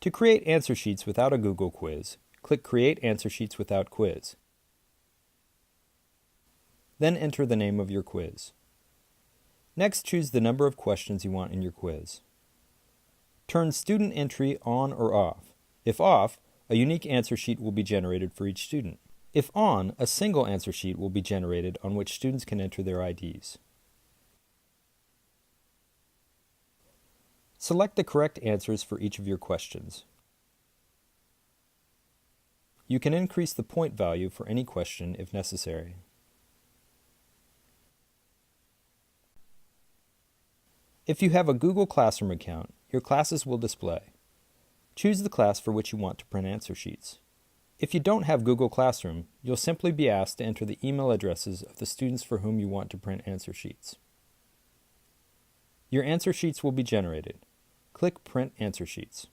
To create answer sheets without a Google quiz, click Create Answer Sheets Without Quiz. Then enter the name of your quiz. Next, choose the number of questions you want in your quiz. Turn student entry on or off. If off, a unique answer sheet will be generated for each student. If on, a single answer sheet will be generated on which students can enter their IDs. Select the correct answers for each of your questions. You can increase the point value for any question if necessary. If you have a Google Classroom account, your classes will display. Choose the class for which you want to print answer sheets. If you don't have Google Classroom, you'll simply be asked to enter the email addresses of the students for whom you want to print answer sheets. Your answer sheets will be generated. Click Print Answer Sheets.